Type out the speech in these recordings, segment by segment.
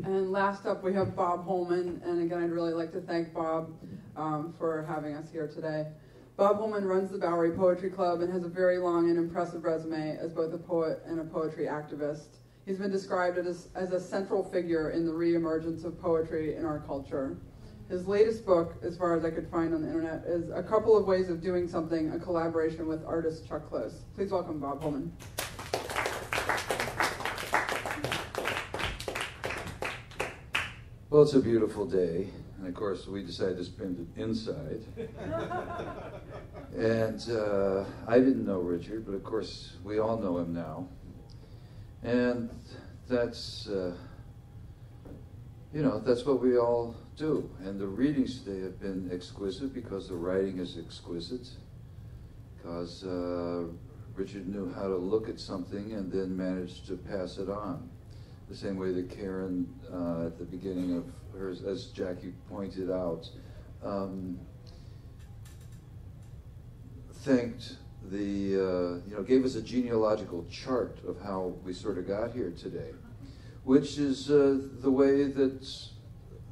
And last up, we have Bob Holman. And again, I'd really like to thank Bob for having us here today. Bob Holman runs the Bowery Poetry Club and has a very long and impressive resume as both a poet and a poetry activist. He's been described as a central figure in the reemergence of poetry in our culture. His latest book, as far as I could find on the internet, is A Couple of Ways of Doing Something, a collaboration with artist Chuck Close. Please welcome Bob Holman. Well, it's a beautiful day, and of course we decided to spend it inside. And I didn't know Richard, but of course we all know him now. And that's, that's what we all do. And the readings today have been exquisite because the writing is exquisite, because Richard knew how to look at something and then managed to pass it on. The same way that Karen, at the beginning of hers, as Jackie pointed out, thanked gave us a genealogical chart of how we sort of got here today, which is the way that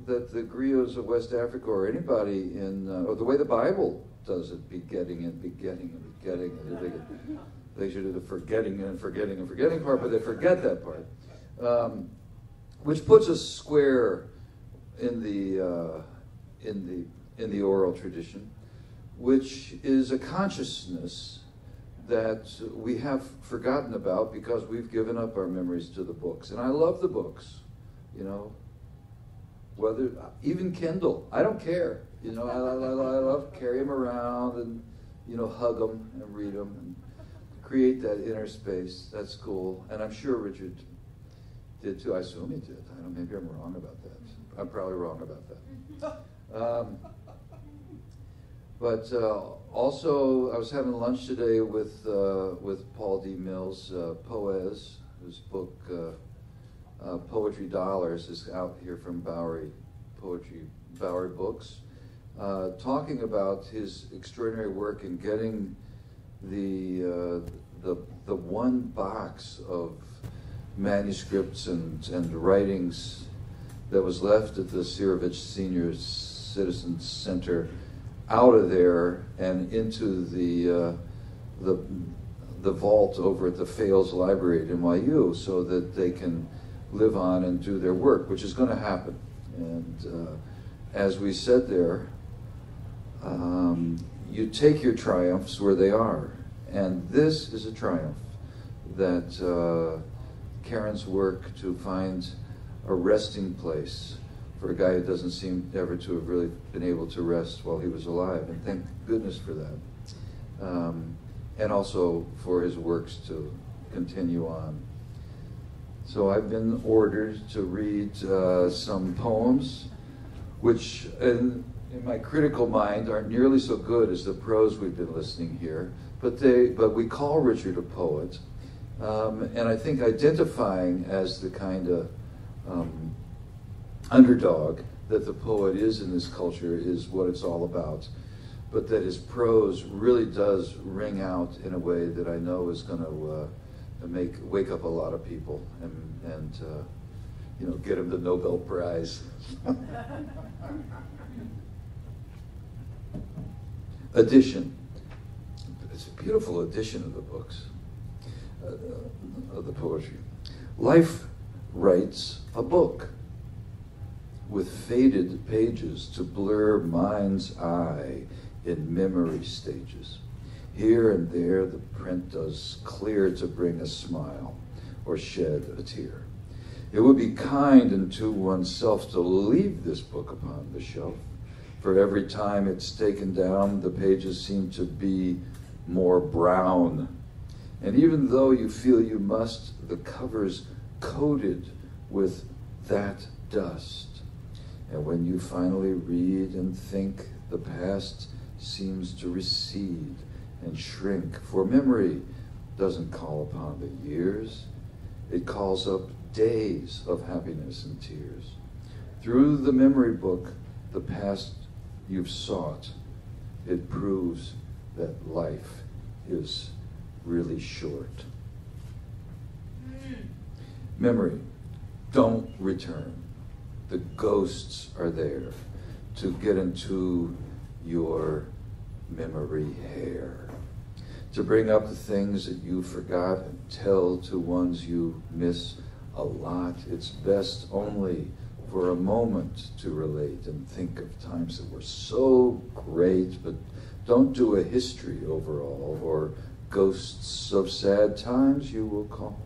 the griots of West Africa, or anybody or the way the Bible does it, begetting and begetting and begetting. They should do the forgetting and forgetting and forgetting part, but they forget that part. Which puts us square in the oral tradition, which is a consciousness that we have forgotten about because we've given up our memories to the books. And I love the books, whether even Kindle, I don't care. I love carry them around and hug them and read them and create that inner space. That's cool, and I'm sure Richard did too. I assume he did. I don't know, maybe I'm wrong about that. I'm probably wrong about that. But also, I was having lunch today with Paul D. Mills, Poez, whose book Poetry Dollars is out here from Bowery Books, talking about his extraordinary work in getting the one box of manuscripts and writings that was left at the Sirovich Senior Citizens Center out of there and into the vault over at the Fales Library at NYU, so that they can live on and do their work, which is going to happen. And as we said there, you take your triumphs where they are, and this is a triumph that Karen's work to find a resting place for a guy who doesn't seem ever to have really been able to rest while he was alive, and thank goodness for that. And also for his works to continue on. So I've been ordered to read some poems, which in my critical mind aren't nearly so good as the prose we've been listening here, but we call Richard a poet. And I think identifying as the kind of underdog that the poet is in this culture is what it's all about. But that his prose really does ring out in a way that I know is going to wake up a lot of people and get him the Nobel Prize. Edition. It's a beautiful edition of the books. Of the poetry. Life writes a book with faded pages to blur mind's eye in memory stages. Here and there the print does clear to bring a smile or shed a tear. It would be kind unto oneself to leave this book upon the shelf, for every time it's taken down the pages seem to be more brown. And even though you feel you must, the cover's coated with that dust. And when you finally read and think, the past seems to recede and shrink, for memory doesn't call upon the years. It calls up days of happiness and tears. Through the memory book, the past you've sought, it proves that life is really short. Memory, don't return. The ghosts are there to get into your memory hair, to bring up the things that you forgot and tell to ones you miss a lot. It's best only for a moment to relate and think of times that were so great, but don't do a history overall or ghosts of sad times you will call.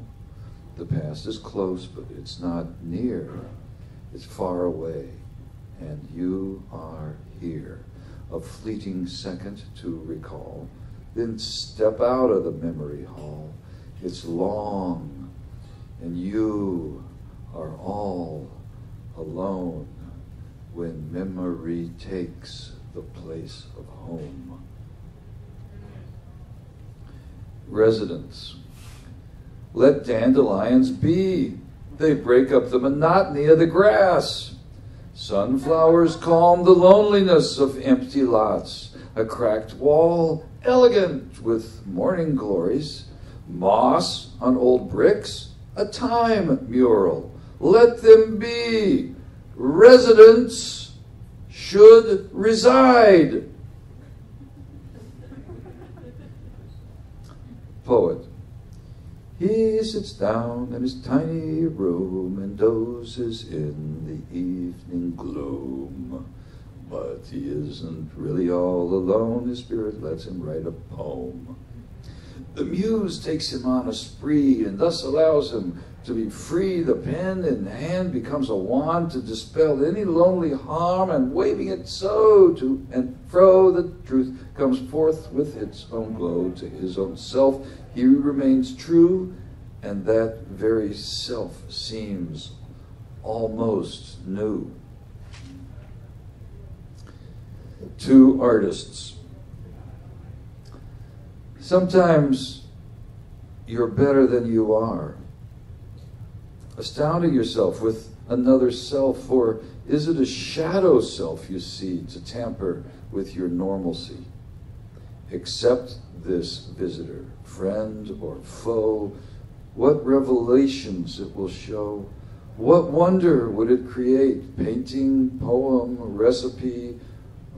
The past is close, but it's not near. It's far away, and you are here. A fleeting second to recall, then step out of the memory hall. It's long, and you are all alone when memory takes the place of home. Residents, let dandelions be. They break up the monotony of the grass. Sunflowers calm the loneliness of empty lots. A cracked wall, elegant with morning glories. Moss on old bricks, a time mural. Let them be. Residents should reside. Poet. He sits down in his tiny room and dozes in the evening gloom. But he isn't really all alone. His spirit lets him write a poem. The muse takes him on a spree and thus allows him to be free. The pen in hand becomes a wand to dispel any lonely harm, and waving it so to and fro, the truth comes forth with its own glow. To his own self he remains true, and that very self seems almost new. To artists. Sometimes you're better than you are. Astounding yourself with another self, or is it a shadow self you see to tamper with your normalcy? Accept this visitor, friend or foe. What revelations it will show. What wonder would it create? Painting, poem, recipe,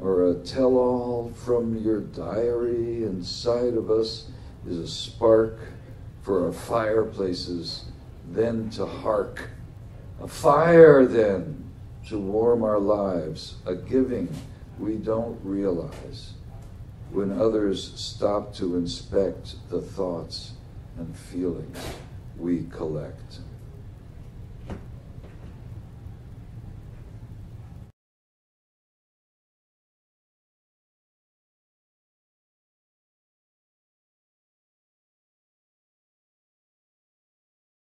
or a tell-all from your diary? Inside of us is a spark for our fireplaces, then to hark. A fire, then, to warm our lives. A giving we don't realize when others stop to inspect the thoughts and feelings we collect.